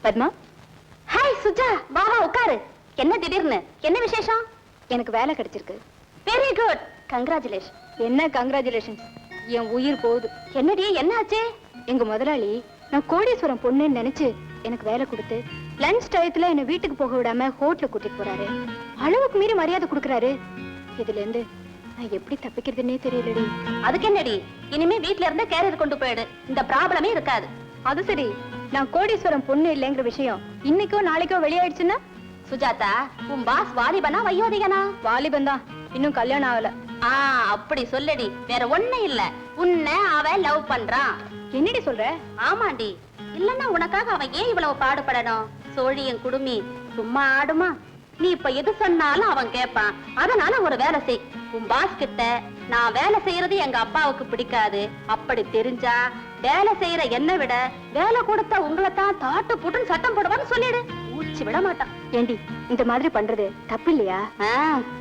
Padma. Hi Suja, வா வா உட்காரு. என்ன திடீர்னு, என்ன விசேஷம்? எனக்கு வேலை கிடைச்சிருக்கு. Very good, congratulation. என்ன கங்க்ராச்சுலேஷன்? என் உயிர் போகுது. என்னடி, என்ன ஆச்சு? எங்க முதலாளி நான் கோடீஸ்வரம் பொண்ணுன்னு நினைச்சு எனக்கு வேலை கொடுத்து லஞ்ச் டயத்துல என்ன வீட்டுக்கு போக விடாம ஹோட்டலுக்கு கூட்டிட்டு போறாரு. அளவுக்கு மீறி மரியாதை கொடுக்கறாரு. இதுல இருந்து நான் எப்படி தப்பிக்கிறதுன்னே தெரியலடி. அதுக்கு என்னடி, இனிமே வீட்ல இருந்து கேரியர் கொண்டு போயிடு, இந்த ப்ராப்ளமே இருக்காது. அது சரி, நான் கோடீஸ்வரம் பொண்ணு இல்லைங்கிற விஷயம் இன்னைக்கோ நாளைக்கோ வெளியாயிடுச்சுன்னா? சுஜாதா, உன் பாஸ் வாலிபனா வயோதிகனா? வாலிபன் தான், இன்னும் கல்யாணம் ஆகல. அப்படி சொல்லடி, வேற ஒண்ணு இல்ல. உன்னை அவன் லவ் பண்றான். என்னடி சொல்ற? ஆமாண்டி, இல்லன்னா உனக்காக அவன் ஏன் இவ்வளவு பாடுபடணும்? சோழியன் குடுமி சும்மா ஆடுமா? நீ இப்ப எது சொன்னாலும் அவன் கேட்பான். அதனால ஒரு வேலை செய். உன் பாஸ் கிட்ட நான் வேலை செய்யறது எங்க அப்பாவுக்கு பிடிக்காது, அப்படி தெரிஞ்சா வேலை செய்யற என்ன விட வேலை கொடுத்த உங்களை தான் தாட்டு போட்டுன்னு சட்டம் போடுவான்னு சொல்லிடு. ஊச்சி விட மாட்டான். ஏண்டி, இந்த மாதிரி பண்றது தப்பு இல்லையா?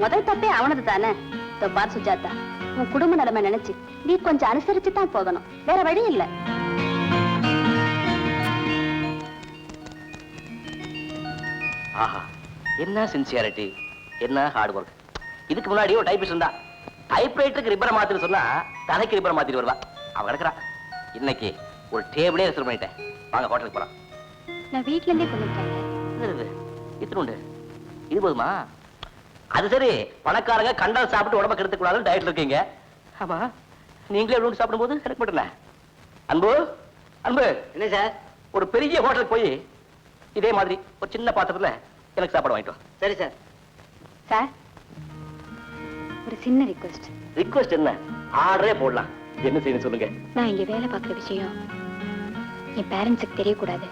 முதல் தப்பே அவனது தானே. பார் சுஜாதா, உன் குடும்ப நிலைமை நினைச்சு நீ கொஞ்சம் அனுசரிச்சு தான் போகணும், வேற வழி இல்ல. ஆஹா, என்ன சின்சியாரிட்டி, என்ன ஹார்ட் ஒர்க். இதுக்கு முன்னாடி ஒரு டைபிஸ்ட் இருந்தா, டைப்ரைட்டருக்கு ரிப்பரை மாத்திட்டு சொன்னா தலைக்கு ரிப்பரை மாத்திட்டு வருவா. அவ கிடக்குறா. இன்னைக்கு ஒரு டேபிளே ரிசர்வ் பண்ணிட்டேன். வாங்க ஹோட்டலுக்கு போலாம். நான் வீட்ல இருந்தே கொண்டு வந்தேன். இத்தனை இது போதுமா? அது சரி, பணக்காரங்க கண்டால் சாப்பிட்டு உடம்ப கெடுத்துக் கூடாதுன்னு டயட்ல இருக்கீங்க. ஆமா, நீங்களே எவ்வளவு சாப்பிடும் போது எனக்கு மட்டும் அன்பு அன்பு. என்ன சார்? ஒரு பெரிய ஹோட்டலுக்கு போய் இதே மாதிரி ஒரு சின்ன பாத்திரத்துல எனக்கு சாப்பாடு வாங்கிட்டு வா. சரி சார். சார், ஒரு சின்ன ரிக்வெஸ்ட். ரிக்வெஸ்ட் என்ன? ஆர்டரே போடலாம். என்ன செய்யணும் சொல்லுங்க. நான் இங்க வேலை பார்க்குற விஷயம் என் பேரண்ட்ஸுக்கு தெரியக்கூடாது.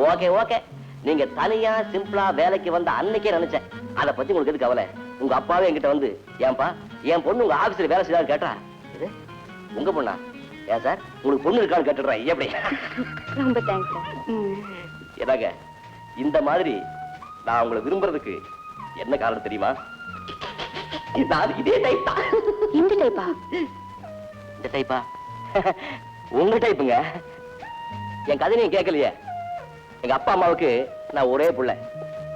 Okay okay. நீங்க தனியா சிம்பிளா வேலைக்கு வந்த அன்னைக்கே நினைச்சேன். அதை பத்தி உங்களுக்கு எது கவலை? உங்க அப்பாவே என்கிட்ட வந்து, ஏன்பா என் பொண்ணு உங்க ஆபீஸ்ல வேலை செய்யறான்னு கேட்டா, இது உங்க பொண்ணா? ஏன் சார், உங்களுக்கு பொண்ணு இருக்கான்னு கேட்டுடுறேன். எப்படி? ரொம்ப தேங்க்ஸ் சார். ஏதாங்க, இந்த மாதிரி நான் உங்களை விரும்புறதுக்கு என்ன காரணம் தெரியுமா? நான் இதே டைப் தான். இந்த டைப்பா? இந்த டைப்பா? உங்க டைப்புங்க. என் கதையும் கேட்கலையே. எங்க அப்பா அம்மாவுக்கு நான் ஒரே புள்ள.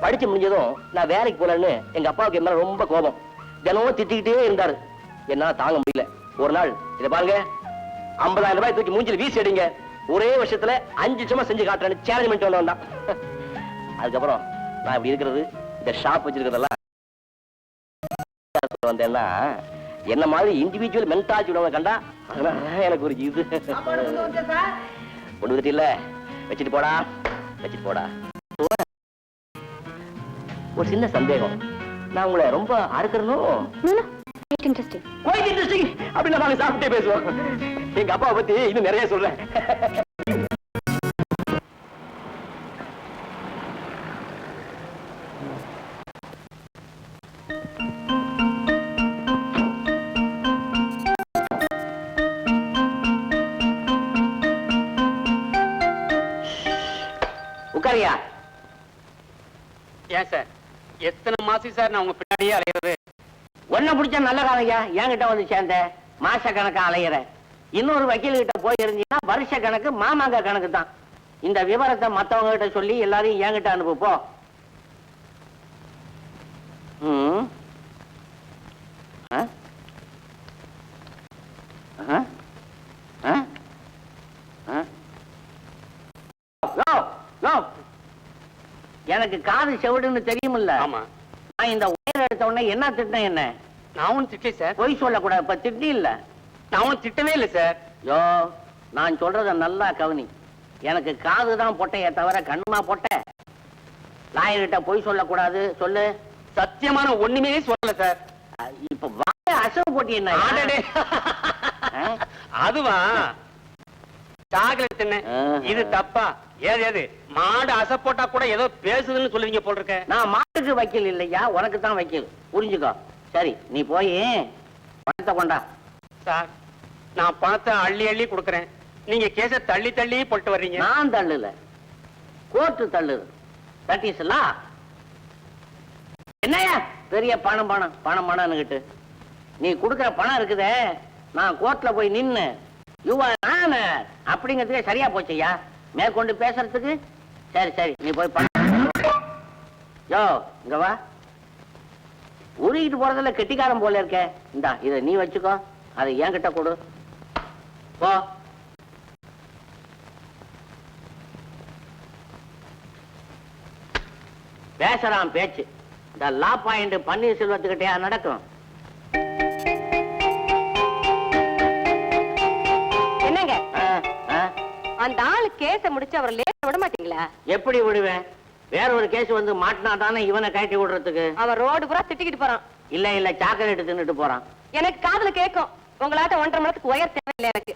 படிச்சு முடிஞ்சதும் நான் வேலைக்கு போலன்னு எங்க அப்பாவுக்கு என்ன ரொம்ப கோபம். தினமும் திட்டிக்கிட்டே இருந்தாரு. என்னால தாங்க முடியல. ஒரு நாள், இதை பாருங்க, 50,000 ரூபாய் தூக்கி மூஞ்சில வீசி அடிங்க, ஒரே வருஷத்துல 5 நிமிஷமா செஞ்சு காட்டுறேன்னு சேலஞ்ச் பண்ணிட்டு வந்தான். அதுக்கப்புறம் நான் இப்படி இருக்கிறது, இந்த ஷாப் வச்சிருக்கிறதெல்லாம் வந்தேன்னா, என்ன மாதிரி இண்டிவிஜுவல் மென்டாலிட்டி உள்ளவங்க கண்டா எனக்கு ஒரு இது கொண்டு வந்துட்டு இல்ல. வச்சுட்டு போடா, வச்சுட்டு போடா. ஒரு சின்ன சந்தேகம், நான் உங்களை ரொம்ப அறுக்கணும். இன்ட்ரெஸ்டிங் அப்படின்னு நாங்க சாப்பிட்டே பேசுவோம். எங்க அப்பாவை பத்தி இன்னும் நிறைய சொல்றேன். உட்காரியா? ஏன் சார், எத்தனை மாசம் சார் நான் உங்க பின்னாடியே அலையிறது? ஒன்ன பிடிச்சா நல்ல காலையா, என்கிட்ட வந்து சேர்ந்த மாச கணக்கா அலையிற. இன்னொரு வக்கீல் கிட்ட போய் இருந்தீங்கன்னா வருஷ கணக்கு மாமாங்க கணக்கு தான். இந்த விவரத்தை மத்தவங்க கிட்ட சொல்லி எல்லாரையும் என்கிட்ட அனுப்பு போ. எனக்கு காது செவிடுன்னு தெரியுமில்ல? ஆமா. நான் இந்த உயர் எடுத்த உடனே என்ன திட்டம்? என்ன நான் ஒன்னும் திட்டல சார். பொய் சொல்லக்கூடாது. இப்ப திட்டி இல்ல, நான் ஒன்னும் திட்டவே இல்லை சார். யோ, நான் சொல்றத நல்லா கவனி. எனக்கு காதுதான் பொட்டையே தவிர கண்ணுமா பொட்டை? லாயர்கிட்ட பொய் சொல்லக்கூடாது சொல்லு. சத்தியமான ஒண்ணுமே சொல்லல சார். இப்ப வாய அசவு போட்டி என்ன? அதுவா சாகல தின்ன. இது தப்பா? ஏது ஏது மாடு அசை போட்டா கூட ஏதோ பேசுதுன்னு சொல்லுவீங்க போல் இருக்க. நான் மாட்டுக்கு வக்கீல் இல்லையா, உனக்கு தான் வக்கீல், புரிஞ்சுக்கோ. சரி, நீ போய் பணத்தை கொண்டா. சார், நான் பணத்தை அள்ளி அள்ளி கொடுக்கறேன், நீங்க கேஸ தள்ளி தள்ளி போட்டு வர்றீங்க. நான் தள்ளுல, கோர்ட்டு தள்ளுது. That is law. என்னையா பெரிய பணம் பணம் பணம் பணம்னுகிட்டு நீ கொடுக்கிற பணம் இருக்குதே, நான் கோர்ட்ல போய் நின்னு யூ ஆர் ஆனர் அப்படிங்கிறதுக்கே சரியா போச்சையா. மேற்கொண்டு பேசுறதுக்கு சரி சரி நீ போய் யோ இங்க வா. உருகிட்டு போறதுல கெட்டிக்காரன் போல இருக்க. இந்தா இதை நீ வச்சுக்கோ, அதை என்கிட்ட கொடு. போ. பேசுறான் பேச்சு. இந்த லா பாயிண்ட் பன்னீர்செல்வத்துக்கிட்டயா நடக்கும்? என்னங்க அந்த ஆளு கேஸ முடிச்சு அவர் லேட் விட மாட்டீங்களா? எப்படி விடுவேன்? வேற ஒரு கேஸ் வந்து மாட்டினா தானே இவனை கட்டி விடுறதுக்கு. அவன் ரோடு பூரா திட்டிக்கிட்டு போறான். இல்ல இல்ல சாக்லேட் தின்னுட்டு போறான். எனக்கு காதுல கேட்கும். உங்களாட்ட 1.5 மணி நேரத்துக்கு உயர் தேவையில்லை எனக்கு.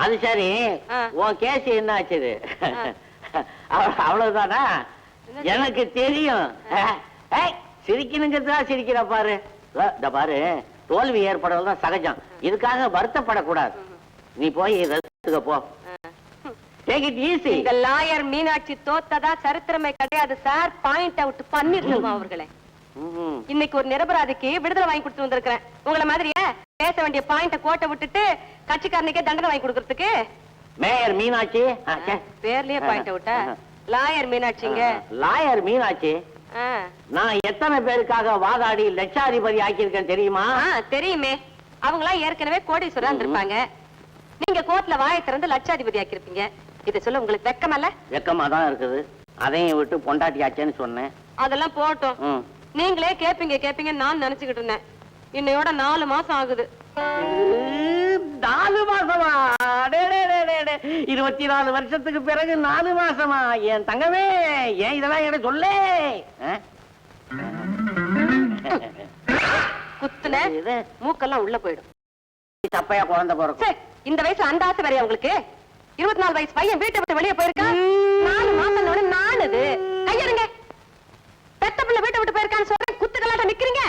அது சரி, உன் கேஸ் என்ன ஆச்சு? அவ்வளவுதானா? எனக்கு தெரியும். சிரிக்கணுங்கிறதா சிரிக்கிற பாரு. இந்த பாரு, தோல்வி ஏற்படுறதுதான் சகஜம். இதுக்காக வருத்தப்படக்கூடாது. நீ போய் ரெஸ்ட்டுக்கு போ. Take it easy. இந்த லாயர் மீனாட்சி தோத்ததா சரித்திரமே கிடையாது சார். பாயிண்ட் அவுட் பண்ணிருக்கோம் அவர்களே. இன்னைக்கு ஒரு நிரபராதிக்கு விடுதலை வாங்கி கொடுத்து வந்திருக்கிறேன். உங்களை மாதிரியே பேச வேண்டிய பாயிண்ட கோட்டை விட்டுட்டு கட்சிக்காரனுக்கே தண்டனை வாங்கி கொடுக்கறதுக்கு. மேயர் மீனாட்சி பேர்லயே பாயிண்ட் அவுட்டா? லாயர் மீனாட்சிங்க. லாயர் மீனாட்சி. நான் எத்தனை பேருக்காக வாதாடி லட்சாதிபதி ஆக்கியிருக்கேன் தெரியுமா? தெரியுமே. அவங்களாம் ஏற்கனவே கோடீஸ்வரா இருந்திருப்பாங்க. நீங்க கோர்ட்ல வாயை திறந்து லட்சாதிபதி ஆக்கிருப்பீங்க. இத சொல்ல உங்களுக்கு வெக்கமல்ல? வெக்கமா தான் இருக்குது. அதையும் விட்டு பொண்டாட்டியாச்சேன்னு சொன்னேன். அதெல்லாம் போட்டோம். நீங்களே கேப்பீங்க நான் நினைச்சுக்கிட்டு இருந்தேன். இன்னையோட 4 மாசம் ஆகுது. 4 மாசமா? 24 வருஷத்துக்கு பிறகு 4 மாசமா? என் தங்கமே, ஏன் இதெல்லாம் என்ன சொல்ல? குத்துன மூக்கெல்லாம் உள்ள போயிடும். தப்பையா குழந்தை பிறக்கும். இந்த வயசு அந்த ஆசை வேறையா உங்களுக்கு? 24 வயசு பையன் வீட்டை விட்டு வெளியே போயிருக்கான். 4 மாசம் நானுது கையெடுங்க. பெத்த பிள்ளை வீட்டை விட்டு போயிருக்கான்னு சொல்றேன். குத்துக்கலாட்ட நிக்கிறீங்க.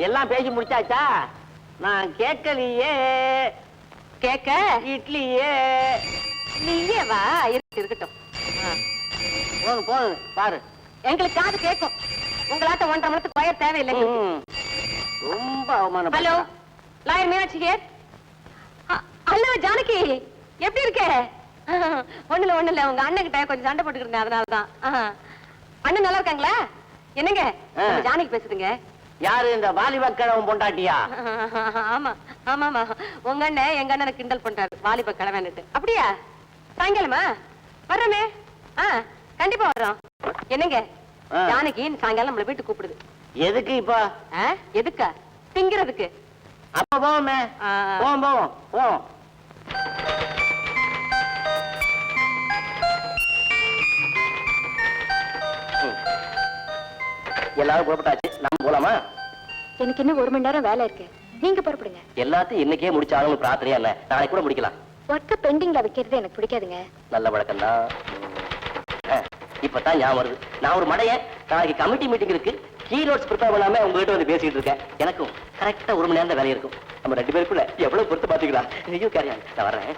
எல்லாம் பேசி முடிச்சாச்சா? நான் கேட்கலையே. கேட்க இட்லியே. நீயே வா. இருக்கட்டும். போங்க போங்க பாரு. எங்களுக்கு காது கேட்கும். உங்களாட்ட 1.5 மணி நேரத்துக்கு உயர் தேவையில்லை. ரொம்ப அவமானம். Hello, lawyer Meenakshi here. Hello Janaki, எப்படி இருக்க? ஒண்ணுல உங்க அண்ணன் கிட்ட கொஞ்சம் சண்டை போட்டுக்கிட்டு இருந்தேன், அதனாலதான். அண்ணன் நல்லா இருக்காங்களா? என்னங்க ஜானகி பேசுதுங்க. யாரு? இந்த வாலிப கிழவன் பொண்டாட்டியா? ஆமா ஆமாமா. உங்க அண்ணன் எங்க அண்ணனை கிண்டல் பண்றாரு, வாலிப கிழவன்னுட்டு. அப்படியா? சாயங்காலமா வர்றோமே. கண்டிப்பா வர்றோம். என்னங்க ஜானகி சாயங்காலம் நம்மள வீட்டுக்கு கூப்பிடுது. எதுக்கு இப்ப? எதுக்கா? திங்கிறதுக்கு. அப்ப போவோமே. போவோம். எல்லாரும் புறப்பட்டாச்சு. நம்ம போலாமா? எனக்கு இன்னும் 1 மணி நேரம் வேலை இருக்கு. நீங்க புறப்படுங்க. எல்லாத்தையும் இன்னைக்கே முடிச்சாலும் பிரார்த்தனையா இல்ல, நாளைக்கு கூட முடிக்கலாம். ஒர்க்க பெண்டிங்ல வைக்கிறது எனக்கு பிடிக்காதுங்க. நல்ல வழக்கம் தான். இப்பதான் ஞாபகம் வருது, நான் ஒரு மடைய நாளைக்கு கமிட்டி மீட்டிங் இருக்கு. கீ நோட்ஸ் ப்ரிப்பேர் பண்ணாம உங்ககிட்ட வந்து பேசிட்டு இருக்கேன். எனக்கும் கரெக்டா 1 மணி நேரம் தான் வேலை இருக்கும். நம்ம 2 பேருக்குள்ள எவ்வளவு பொறுத்து பாத்துக்கலாம். ஐயோ கேரியா, நான் வர்றேன்.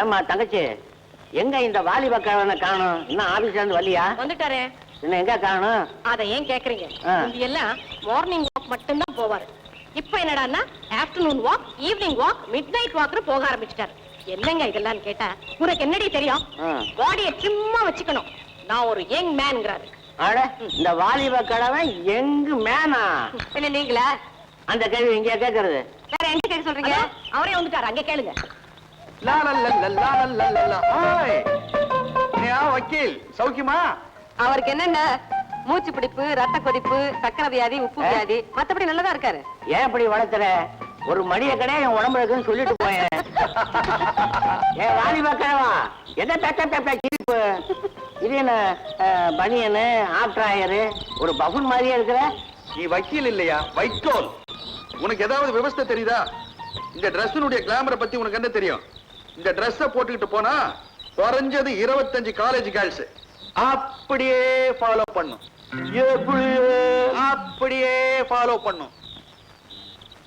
ஏமா தங்கச்சி, எங்க இந்த வாலிப கிழவனை காணும்? இன்னும் ஆபீஸ்ல இருந்து வரலையா? வந்துட்டாரே. இன்னும் எங்க காணும்? அத ஏன் கேக்குறீங்க? இது எல்லாம் மார்னிங் வாக் மட்டும் தான் போவாரு. இப்போ என்னடான்னா afternoon walk, evening walk, midnight வாக்னு போக ஆரம்பிச்சிட்டாரு. என்னங்க இதெல்லாம் கேட்டா உனக்கு என்னடி தெரியும்? பாடியை சும்மா வச்சுக்கணும். நான் ஒரு யங் மேன்ங்கறாரு. அட, இந்த வாலிப கிழவன் யங் மேனா? என்ன நீங்களா? அந்த கேள்வி இங்க கேக்குறது? வேற எங்க கேட்க சொல்றீங்க? அவரே வந்துட்டாரு, அங்க கேளுங்க. லா லா லா லா லா லா லா லா. ஹாய். நீயா வக்கீல் சௌக்கியமா? அவருக்கு என்னென்ன மூச்சு பிடிப்பு, ரத்த கொதிப்பு, சக்கரை வியாதி, உப்பு வியாதி, மத்தபடி நல்லதா இருக்காரு. ஏன் இப்படி வளர்த்துற? ஒரு மணிய கடை என் உடம்புல இருக்குன்னு சொல்லிட்டு போயேன். ஏன் வாலிபா கிழவா, என்ன பேக்க சிரிப்பு? இது என்ன பனியனு, ஆப்ட்ராயரு, ஒரு பஃபுன் மாதிரியே இருக்கிற? நீ வக்கீல் இல்லையா, வைக்கோல். உனக்கு ஏதாவது விவசாய தெரியுதா? இந்த டிரெஸ்னுடைய கிளாமரை பத்தி உனக்கு என்ன தெரியும்? இந்த டிரெஸ்ஸ போட்டுக்கிட்டு போனா குறைஞ்சது 25 காலேஜ் கேர்ள்ஸ் அப்படியே ஃபாலோ பண்ணும். அப்படியே ஃபாலோ பண்ணும்.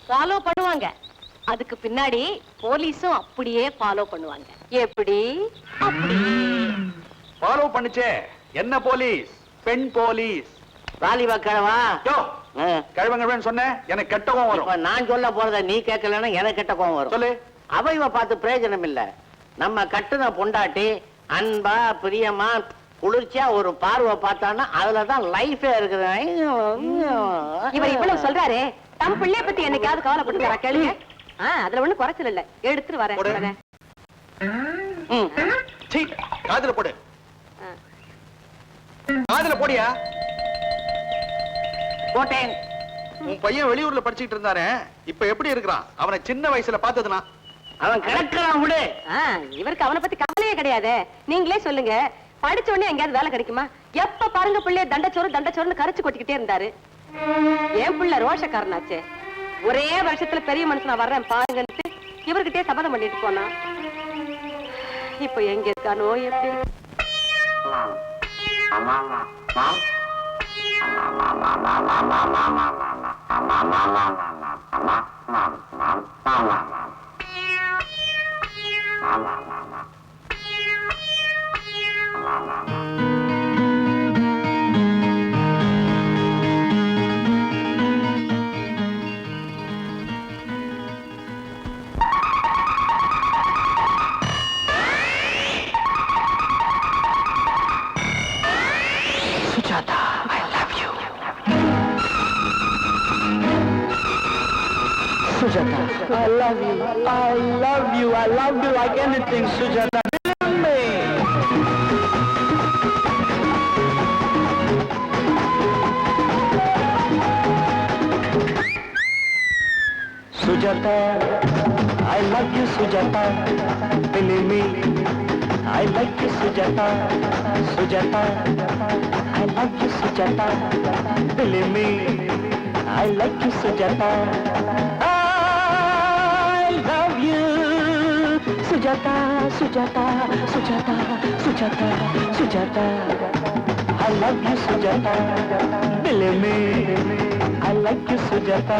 ஃபாலோ பண்ணுவாங்க. அதுக்கு பின்னாடி போலீஸும் அப்படியே ஃபாலோ பண்ணுவாங்க. எப்படி? அப்படியே ஃபாலோ பண்ணுச்சே. என்ன போலீஸ்? பெண் போலீஸ். வாலிபா கிழவா, யோ, கிழவன் சொன்ன எனக்கு கெட்ட கோவம் வரும். இப்ப நான் சொல்ல போறத நீ கேட்கலன்னா எனக்கு கெட்ட கோவம் வரும். சொல்லு. அவைவ பார்த்து பிரயோஜனம் இல்ல. நம்ம கட்டுன பொண்டாட்டி அன்பா பிரியமா குளிர்ச்சியா ஒரு பார்வை பார்த்தான்னா அதுலதான் லைஃபே இருக்குது. இவர் இவ்வளவு சொல்றாரு, தம் பிள்ளைய பத்தி என்னைக்காவது கவலைப்பட்டுக்கிறா கேளுங்க. அதுல ஒண்ணு குறைச்சல் இல்ல, எடுத்துட்டு வரேன் போடு. உடனே. சீ, காதுல போடு. காதுல போடியா. போட்டேன். உன் பையன் வெளியூர்ல படிச்சுட்டு இருந்தானே, இப்ப எப்படி இருக்கிறான்? அவனை சின்ன வயசுல பார்த்ததுனா? அவன் கிடக்கிறான் விடு. இவருக்கு அவனை பத்தி கவலையே கிடையாது. நீங்களே சொல்லுங்க, படிச்ச உடனே எங்கேயாவது வேலை கிடைக்குமா? எப்ப பாருங்க பிள்ளைய தண்டச்சோறுன்னு கரைச்சு கொட்டிக்கிட்டே இருந்தாரு. என் பிள்ளை ரோஷக்காரனாச்சே. ஒரே வருஷத்துல பெரிய மனுஷனா வர்றேன் பாருங்கன்ட்டு இவர்கிட்டயே சபதம் பண்ணிட்டு போனா. இப்ப எங்க இருக்கானோ எப்படி? Sujata, I love you. Sujata, I love you. I love you. I love you like anything, Sujata. Believe me. Sujata, I love you, Sujata. Believe me. I like you, Sujata. Sujata, I love you, Sujata. Believe me, I like you, Sujata. I love you, Sujata, Sujata, Sujata, Sujata, Sujata. I love you, Sujata. Believe me, I like you, Sujata.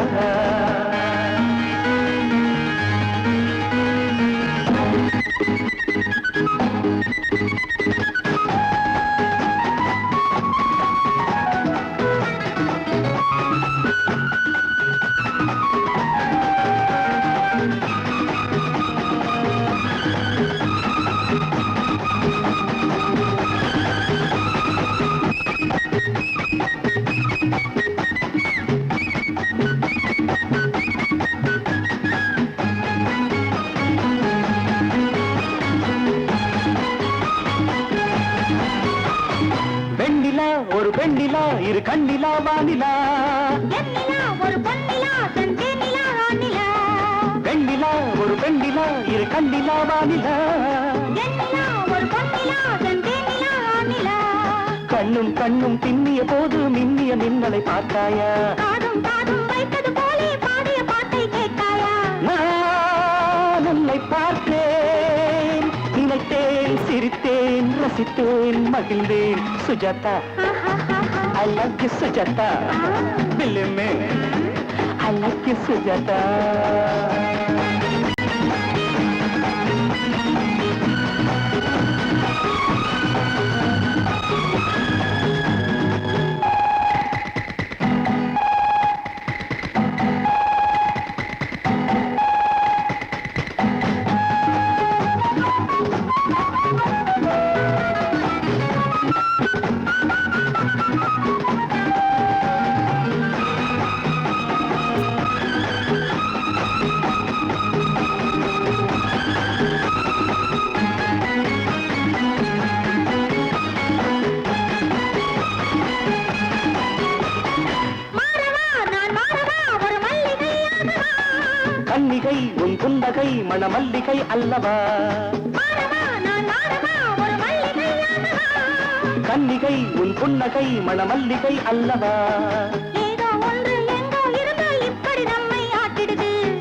ஒரு பெண்ணிலா இரு கண்ணிலா வானிலா ஒரு பொன்னிலா செந்தேனிலா ஆனிலா பெண்ணிலா ஒரு பெண்ணிலா இரு கண்ணிலா வானிலா ஒரு பொன்னிலா செந்தேனிலா ஆனிலா கண்ணும் கண்ணும் பின்னிய போது மின்னிய மின்னலை பார்த்தாயா காதும் காதும் வைத்தது போலே பாடிய பாட்டை கேட்டாயா நான் உன்னை பார்த்தேன் நினைத்தேன் சிரித்தேன் ரசித்தேன் மகிழ்ந்தேன் Sujatha I love you, Sujata. Believe me, I like you, Sujata. மணமல்லிகை அல்லவா கன்னிகை உன் புன்னகை மணமல்லிகை அல்லவா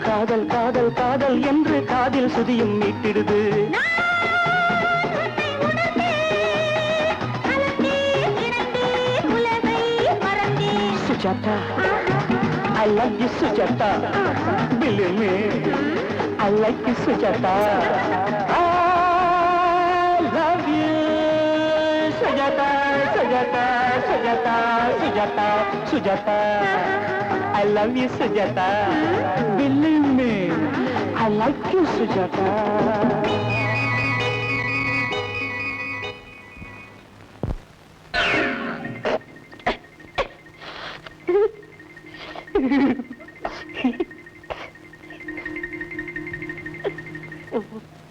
காதல் காதல் காதல் என்று காதில் சுதியும் மீட்டிடுது Sujatha I love you Sujata believe me I like you Sujata I love you Sujata Sujata Sujata Sujata Sujata I love you Sujata believe me I like you Sujata